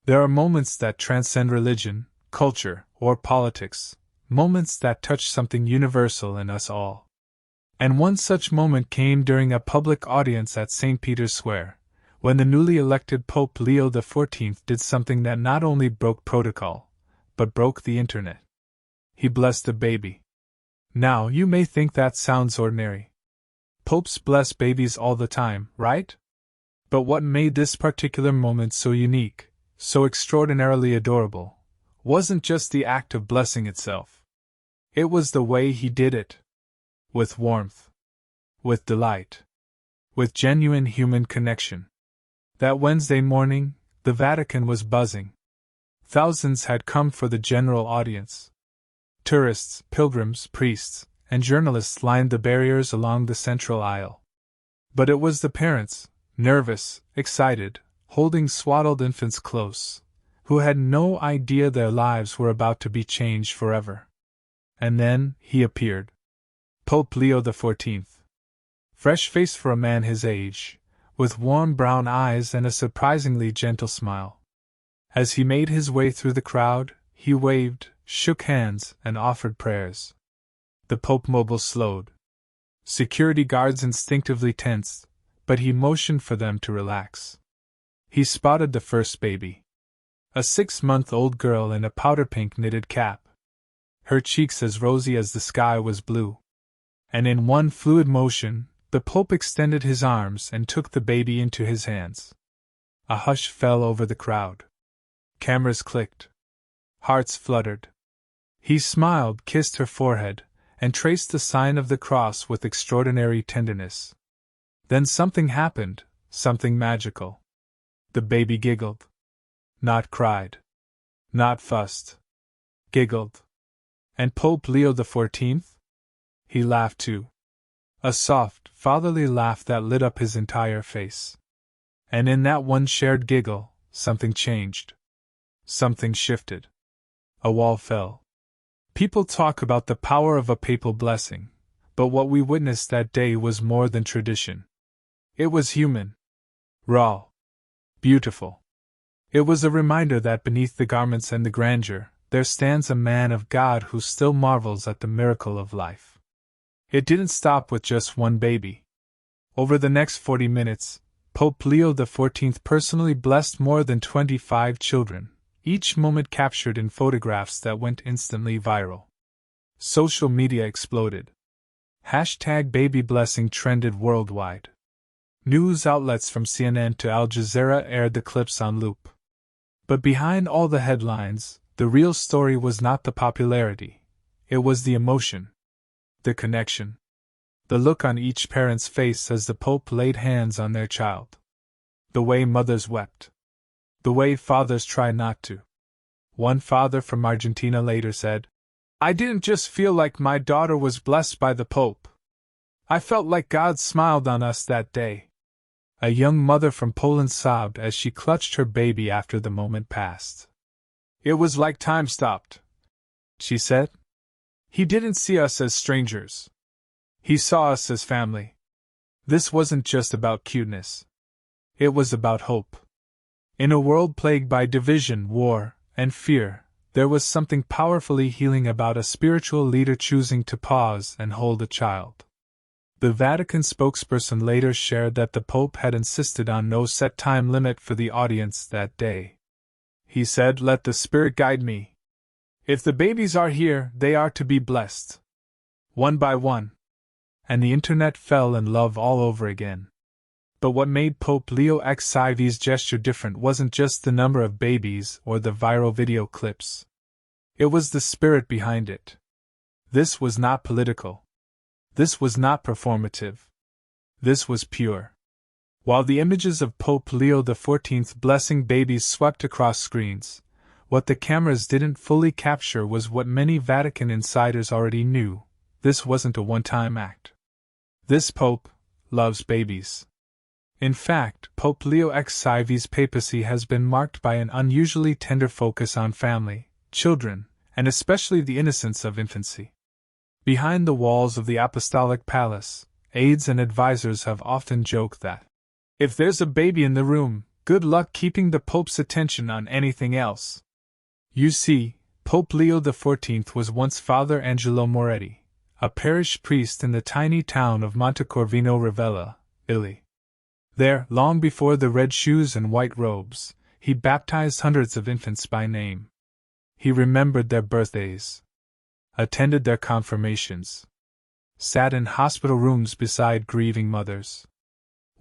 There are moments that transcend religion, culture, or politics, moments that touch something universal in us all. And one such moment came during a public audience at St. Peter's Square, when the newly elected Pope Leo XIV did something that not only broke protocol, but broke the internet. He blessed the baby. Now, you may think that sounds ordinary. Popes bless babies all the time, right? But what made this particular moment so unique, so extraordinarily adorable, wasn't just the act of blessing itself. It was the way he did it. With warmth. With delight. With genuine human connection. That Wednesday morning, the Vatican was buzzing. Thousands had come for the general audience. Tourists, pilgrims, priests, and journalists lined the barriers along the central aisle. But it was the parents, nervous, excited, holding swaddled infants close, who had no idea their lives were about to be changed forever. And then, he appeared. Pope Leo XIV. Fresh-faced for a man his age, with warm brown eyes and a surprisingly gentle smile. As he made his way through the crowd, he waved, shook hands, and offered prayers. The Pope mobile slowed. Security guards instinctively tensed, but he motioned for them to relax. He spotted the first baby. A 6-month-old girl in a powder-pink knitted cap. Her cheeks as rosy as the sky was blue. And in one fluid motion, the Pope extended his arms and took the baby into his hands. A hush fell over the crowd. Cameras clicked. Hearts fluttered. He smiled, kissed her forehead, and traced the sign of the cross with extraordinary tenderness. Then something happened, something magical. The baby giggled. Not cried. Not fussed. Giggled. And Pope Leo XIV? He laughed too. A soft, fatherly laugh that lit up his entire face. And in that one shared giggle, something changed. Something shifted. A wall fell. People talk about the power of a papal blessing, but what we witnessed that day was more than tradition. It was human. Raw. Beautiful. It was a reminder that beneath the garments and the grandeur, there stands a man of God who still marvels at the miracle of life. It didn't stop with just one baby. Over the next 40 minutes, Pope Leo XIV personally blessed more than 25 children, each moment captured in photographs that went instantly viral. Social media exploded. #BabyBlessing trended worldwide. News outlets from CNN to Al Jazeera aired the clips on loop. But behind all the headlines, the real story was not the popularity. It was the emotion. The connection. The look on each parent's face as the Pope laid hands on their child. The way mothers wept. The way fathers tried not to. One father from Argentina later said, "I didn't just feel like my daughter was blessed by the Pope. I felt like God smiled on us that day." A young mother from Poland sobbed as she clutched her baby after the moment passed. "It was like time stopped," she said. "He didn't see us as strangers. He saw us as family." This wasn't just about cuteness. It was about hope. In a world plagued by division, war, and fear, there was something powerfully healing about a spiritual leader choosing to pause and hold a child. The Vatican spokesperson later shared that the Pope had insisted on no set time limit for the audience that day. He said, "Let the Spirit guide me. If the babies are here, they are to be blessed. One by one." And the internet fell in love all over again. But what made Pope Leo XIV's gesture different wasn't just the number of babies or the viral video clips. It was the spirit behind it. This was not political. This was not performative. This was pure. While the images of Pope Leo XIV blessing babies swept across screens, what the cameras didn't fully capture was what many Vatican insiders already knew: this wasn't a one-time act. This Pope loves babies. In fact, Pope Leo XIV's papacy has been marked by an unusually tender focus on family, children, and especially the innocence of infancy. Behind the walls of the Apostolic Palace, aides and advisors have often joked that, "If there's a baby in the room, Good luck keeping the Pope's attention on anything else. You see, Pope Leo XIV was once Father Angelo Moretti, a parish priest in the tiny town of Montecorvino Ravella, Italy. There, long before the red shoes and white robes, he baptized hundreds of infants by name. He remembered their birthdays, attended their confirmations, sat in hospital rooms beside grieving mothers.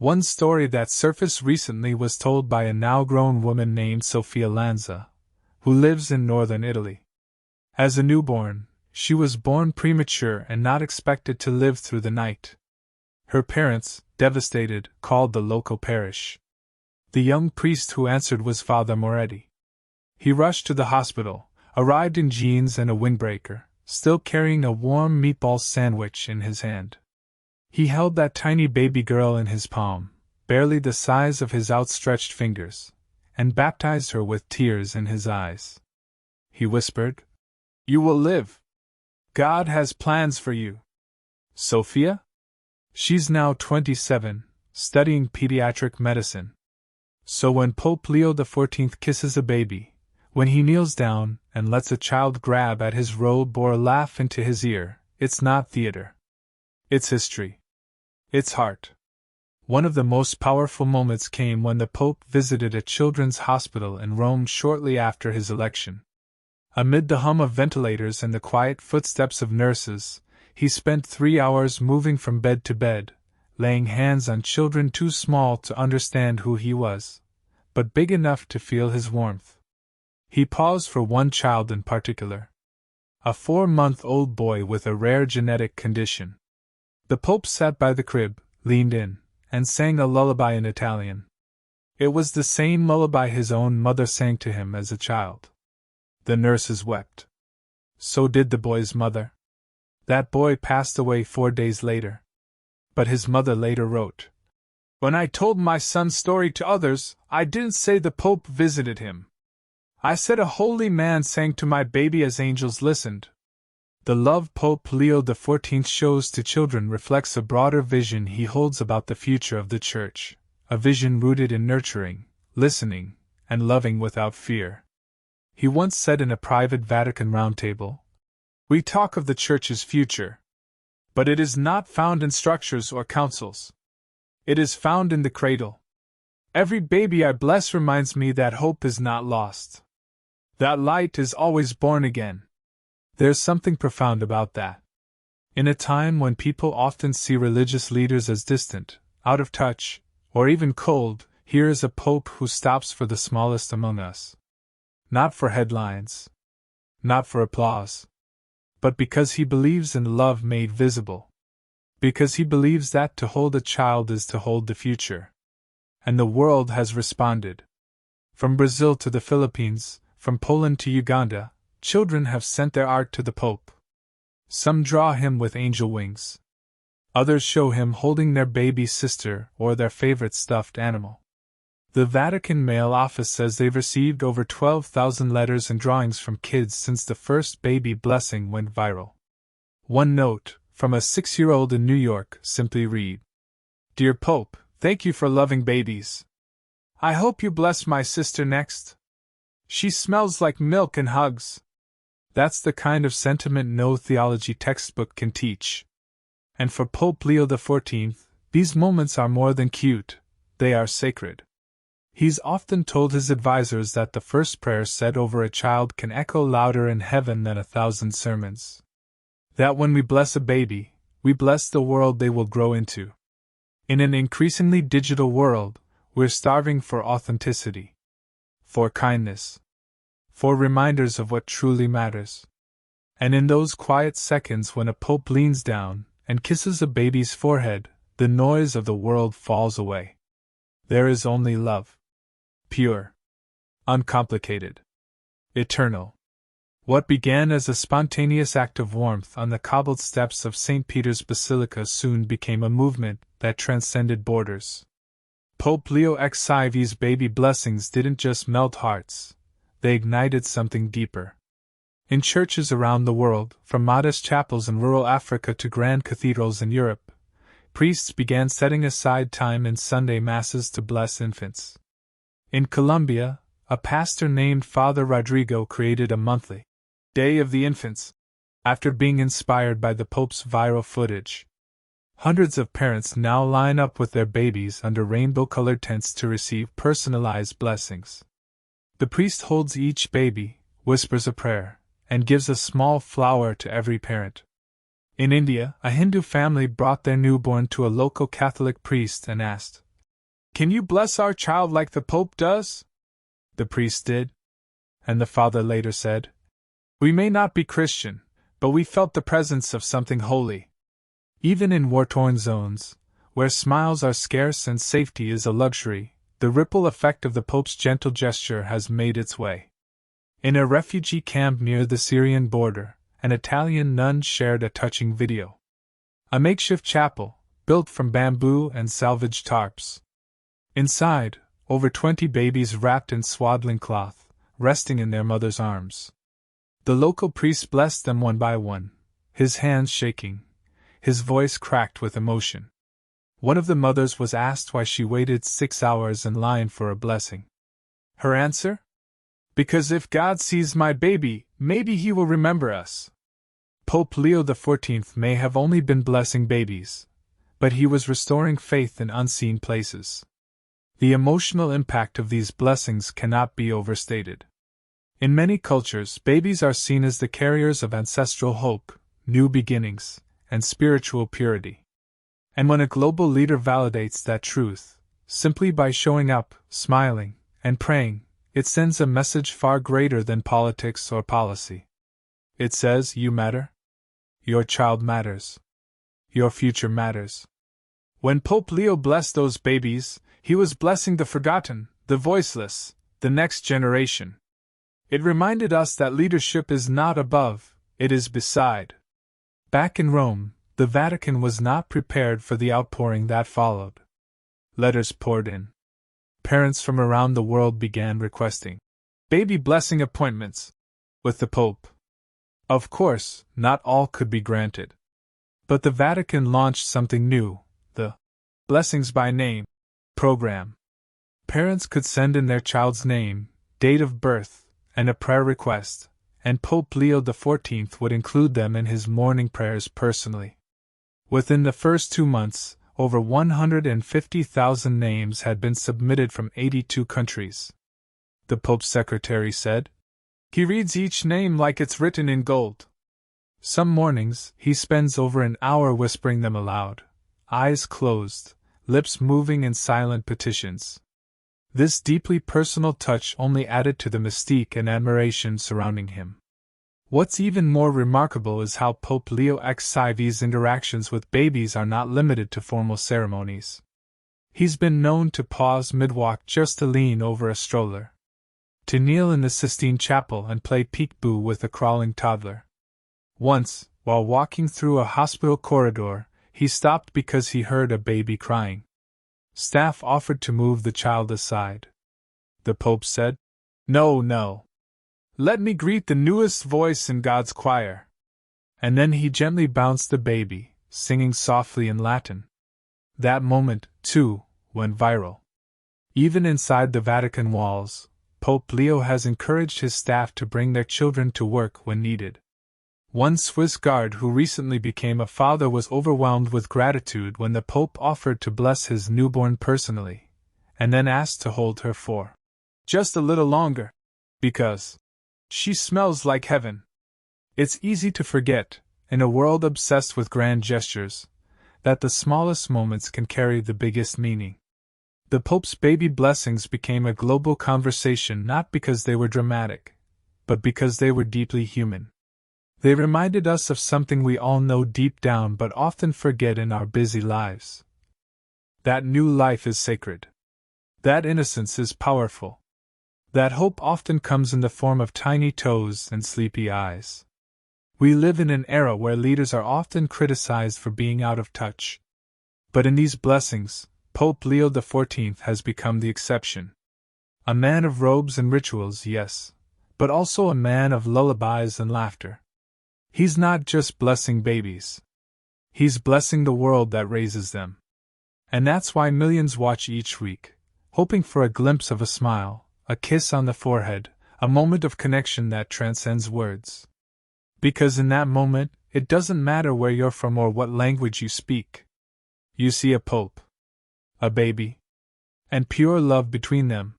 One story that surfaced recently was told by a now-grown woman named Sofia Lanza, who lives in northern Italy. As a newborn, she was born premature and not expected to live through the night. Her parents, devastated, called the local parish. The young priest who answered was Father Moretti. He rushed to the hospital, arrived in jeans and a windbreaker, still carrying a warm meatball sandwich in his hand. He held that tiny baby girl in his palm, barely the size of his outstretched fingers, and baptized her with tears in his eyes. He whispered, "You will live. God has plans for you." Sophia? She's now 27, studying pediatric medicine. So when Pope Leo XIV kisses a baby, when he kneels down and lets a child grab at his robe or laugh into his ear, it's not theater. It's history. It's heart. One of the most powerful moments came when the Pope visited a children's hospital in Rome shortly after his election. Amid the hum of ventilators and the quiet footsteps of nurses, he spent 3 hours moving from bed to bed, laying hands on children too small to understand who he was, but big enough to feel his warmth. He paused for one child in particular, a 4-month-old boy with a rare genetic condition. The Pope sat by the crib, leaned in, and sang a lullaby in Italian. It was the same lullaby his own mother sang to him as a child. The nurses wept. So did the boy's mother. That boy passed away 4 days later. But his mother later wrote, "When I told my son's story to others, I didn't say the Pope visited him. I said a holy man sang to my baby as angels listened." The love Pope Leo XIV shows to children reflects a broader vision he holds about the future of the Church, a vision rooted in nurturing, listening, and loving without fear. He once said in a private Vatican roundtable, "We talk of the Church's future, but it is not found in structures or councils. It is found in the cradle. Every baby I bless reminds me that hope is not lost. That light is always born again." There's something profound about that. In a time when people often see religious leaders as distant, out of touch, or even cold, here is a pope who stops for the smallest among us. Not for headlines, not for applause, but because he believes in love made visible. Because he believes that to hold a child is to hold the future. And the world has responded. From Brazil to the Philippines, from Poland to Uganda, children have sent their art to the Pope. Some draw him with angel wings. Others show him holding their baby sister or their favorite stuffed animal. The Vatican Mail Office says they've received over 12,000 letters and drawings from kids since the first baby blessing went viral. One note, from a 6-year-old in New York, simply read, "Dear Pope, thank you for loving babies. I hope you bless my sister next. She smells like milk and hugs." That's the kind of sentiment no theology textbook can teach. And for Pope Leo XIV, these moments are more than cute, they are sacred. He's often told his advisors that the first prayer said over a child can echo louder in heaven than 1,000 sermons. That when we bless a baby, we bless the world they will grow into. In an increasingly digital world, we're starving for authenticity, for kindness, for reminders of what truly matters. And in those quiet seconds when a pope leans down and kisses a baby's forehead, the noise of the world falls away. There is only love. Pure, uncomplicated, eternal. What began as a spontaneous act of warmth on the cobbled steps of St. Peter's Basilica soon became a movement that transcended borders. Pope Leo XIV's baby blessings didn't just melt hearts, they ignited something deeper. In churches around the world, from modest chapels in rural Africa to grand cathedrals in Europe, priests began setting aside time in Sunday masses to bless infants. In Colombia, a pastor named Father Rodrigo created a monthly Day of the Infants, after being inspired by the Pope's viral footage. Hundreds of parents now line up with their babies under rainbow-colored tents to receive personalized blessings. The priest holds each baby, whispers a prayer, and gives a small flower to every parent. In India, a Hindu family brought their newborn to a local Catholic priest and asked, "Can you bless our child like the Pope does?" The priest did, and the father later said, "We may not be Christian, but we felt the presence of something holy." Even in war-torn zones, where smiles are scarce and safety is a luxury, the ripple effect of the Pope's gentle gesture has made its way. In a refugee camp near the Syrian border, an Italian nun shared a touching video. A makeshift chapel, built from bamboo and salvaged tarps. Inside, over 20 babies wrapped in swaddling cloth, resting in their mother's arms. The local priest blessed them one by one, his hands shaking, his voice cracked with emotion. One of the mothers was asked why she waited 6 hours in line for a blessing. Her answer? "Because if God sees my baby, maybe he will remember us." Pope Leo XIV may have only been blessing babies, but he was restoring faith in unseen places. The emotional impact of these blessings cannot be overstated. In many cultures, babies are seen as the carriers of ancestral hope, new beginnings, and spiritual purity. And when a global leader validates that truth, simply by showing up, smiling, and praying, it sends a message far greater than politics or policy. It says, you matter. Your child matters. Your future matters. When Pope Leo blessed those babies, he was blessing the forgotten, the voiceless, the next generation. It reminded us that leadership is not above, it is beside. Back in Rome, the Vatican was not prepared for the outpouring that followed. Letters poured in. Parents from around the world began requesting baby blessing appointments with the Pope. Of course, not all could be granted. But the Vatican launched something new, the Blessings by Name program. Parents could send in their child's name, date of birth, and a prayer request, and Pope Leo XIV would include them in his morning prayers personally. Within the first 2 months, over 150,000 names had been submitted from 82 countries. The Pope's secretary said, "He reads each name like it's written in gold." Some mornings, he spends over an hour whispering them aloud, eyes closed, lips moving in silent petitions. This deeply personal touch only added to the mystique and admiration surrounding him. What's even more remarkable is how Pope Leo XIV's interactions with babies are not limited to formal ceremonies. He's been known to pause mid-walk just to lean over a stroller, to kneel in the Sistine Chapel and play peek-boo with a crawling toddler. Once, while walking through a hospital corridor, he stopped because he heard a baby crying. Staff offered to move the child aside. The Pope said, "No, no. Let me greet the newest voice in God's choir." And then he gently bounced the baby, singing softly in Latin. That moment, too, went viral. Even inside the Vatican walls, Pope Leo has encouraged his staff to bring their children to work when needed. One Swiss guard who recently became a father was overwhelmed with gratitude when the Pope offered to bless his newborn personally, and then asked to hold her for just a little longer, because she smells like heaven. It's easy to forget, in a world obsessed with grand gestures, that the smallest moments can carry the biggest meaning. The Pope's baby blessings became a global conversation not because they were dramatic, but because they were deeply human. They reminded us of something we all know deep down but often forget in our busy lives. That new life is sacred. That innocence is powerful. That hope often comes in the form of tiny toes and sleepy eyes. We live in an era where leaders are often criticized for being out of touch. But in these blessings, Pope Leo XIV has become the exception. A man of robes and rituals, yes, but also a man of lullabies and laughter. He's not just blessing babies. He's blessing the world that raises them. And that's why millions watch each week, hoping for a glimpse of a smile, a kiss on the forehead, a moment of connection that transcends words. Because in that moment, it doesn't matter where you're from or what language you speak. You see a pope, a baby, and pure love between them.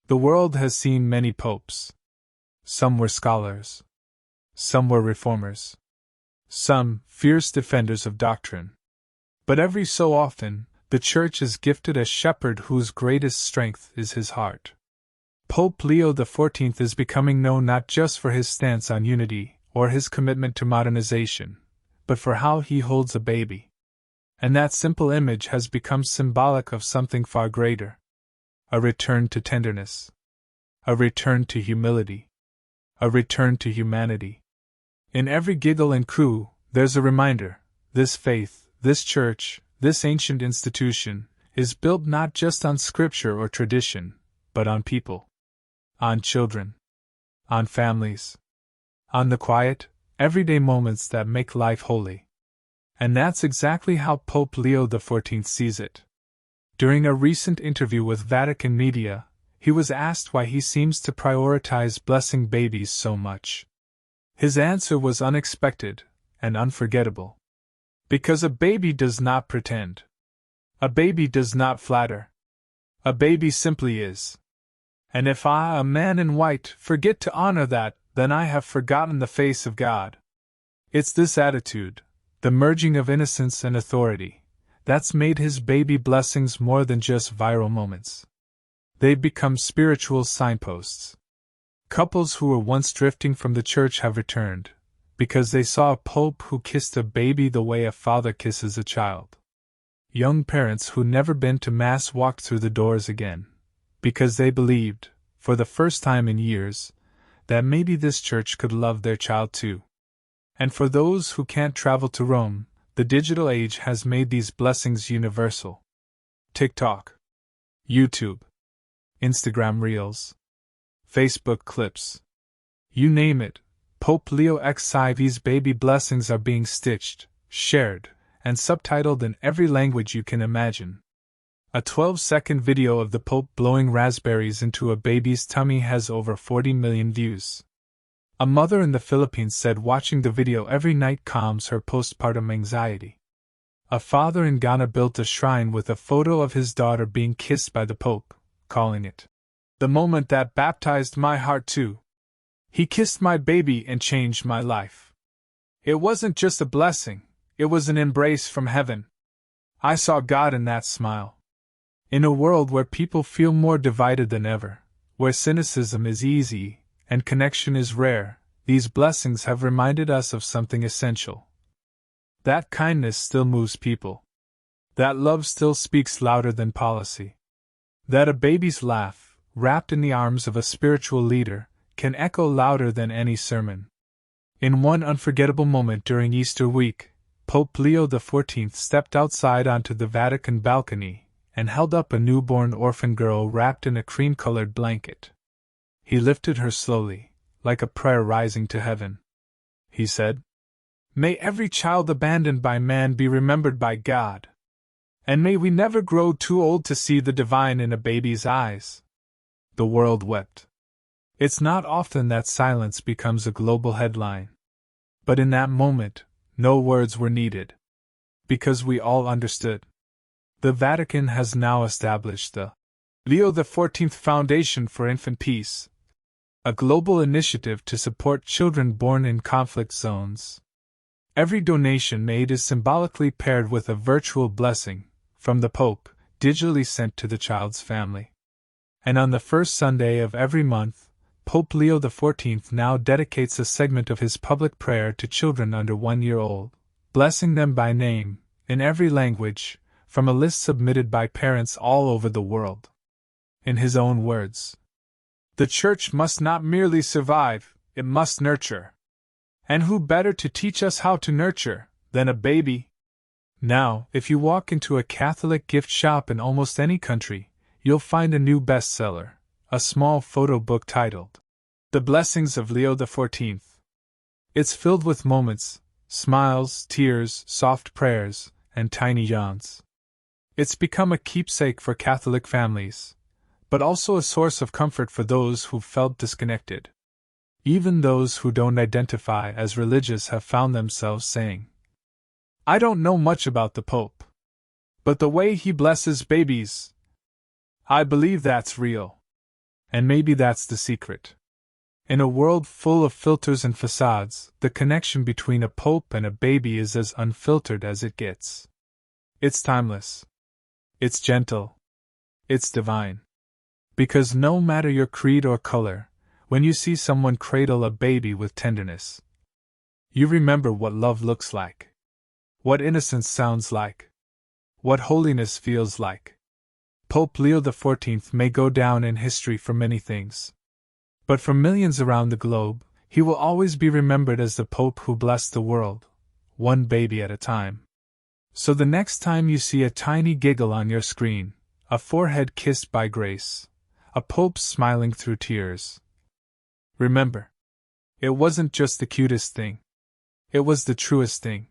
The world has seen many popes. Some were scholars. Some were reformers. Some, fierce defenders of doctrine. But every so often, the Church is gifted a shepherd whose greatest strength is his heart. Pope Leo XIV is becoming known not just for his stance on unity or his commitment to modernization, but for how he holds a baby. And that simple image has become symbolic of something far greater. A return to tenderness. A return to humility. A return to humanity. In every giggle and coo, there's a reminder: this faith, this church, this ancient institution, is built not just on scripture or tradition, but on people. On children. On families. On the quiet, everyday moments that make life holy. And that's exactly how Pope Leo XIV sees it. During a recent interview with Vatican media, he was asked why he seems to prioritize blessing babies so much. His answer was unexpected and unforgettable. Because a baby does not pretend. A baby does not flatter. A baby simply is. And if I, a man in white, forget to honor that, then I have forgotten the face of God. It's this attitude, the merging of innocence and authority, that's made his baby blessings more than just viral moments. They've become spiritual signposts. Couples who were once drifting from the church have returned, because they saw a pope who kissed a baby the way a father kisses a child. Young parents who'd never been to Mass walked through the doors again, because they believed, for the first time in years, that maybe this church could love their child too. And for those who can't travel to Rome, the digital age has made these blessings universal. TikTok, YouTube, Instagram Reels, Facebook clips. You name it, Pope Leo XIV's baby blessings are being stitched, shared, and subtitled in every language you can imagine. A 12-second video of the Pope blowing raspberries into a baby's tummy has over 40 million views. A mother in the Philippines said watching the video every night calms her postpartum anxiety. A father in Ghana built a shrine with a photo of his daughter being kissed by the Pope, calling it the moment that baptized my heart too. He kissed my baby and changed my life. It wasn't just a blessing, it was an embrace from heaven. I saw God in that smile. In a world where people feel more divided than ever, where cynicism is easy and connection is rare, these blessings have reminded us of something essential. That kindness still moves people. That love still speaks louder than policy. That a baby's laugh, wrapped in the arms of a spiritual leader, can echo louder than any sermon. In one unforgettable moment during Easter week, Pope Leo XIV stepped outside onto the Vatican balcony and held up a newborn orphan girl wrapped in a cream-colored blanket. He lifted her slowly, like a prayer rising to heaven. He said, "May every child abandoned by man be remembered by God. And may we never grow too old to see the divine in a baby's eyes." The world wept. It's not often that silence becomes a global headline. But in that moment, no words were needed. Because we all understood. The Vatican has now established the Leo XIV Foundation for Infant Peace, a global initiative to support children born in conflict zones. Every donation made is symbolically paired with a virtual blessing from the Pope, digitally sent to the child's family. And on the first Sunday of every month, Pope Leo XIV now dedicates a segment of his public prayer to children under 1 year old, blessing them by name, in every language, from a list submitted by parents all over the world. In his own words, "The Church must not merely survive, it must nurture. And who better to teach us how to nurture than a baby?" Now, if you walk into a Catholic gift shop in almost any country, you'll find a new bestseller, a small photo book titled, "The Blessings of Leo XIV." It's filled with moments, smiles, tears, soft prayers, and tiny yawns. It's become a keepsake for Catholic families, but also a source of comfort for those who felt disconnected. Even those who don't identify as religious have found themselves saying, "I don't know much about the Pope, but the way he blesses babies, I believe that's real." And maybe that's the secret. In a world full of filters and facades, the connection between a pope and a baby is as unfiltered as it gets. It's timeless. It's gentle. It's divine. Because no matter your creed or color, when you see someone cradle a baby with tenderness, you remember what love looks like, what innocence sounds like, what holiness feels like. Pope Leo XIV may go down in history for many things, but for millions around the globe, he will always be remembered as the Pope who blessed the world, one baby at a time. So the next time you see a tiny giggle on your screen, a forehead kissed by grace, a Pope smiling through tears, remember, it wasn't just the cutest thing. It was the truest thing.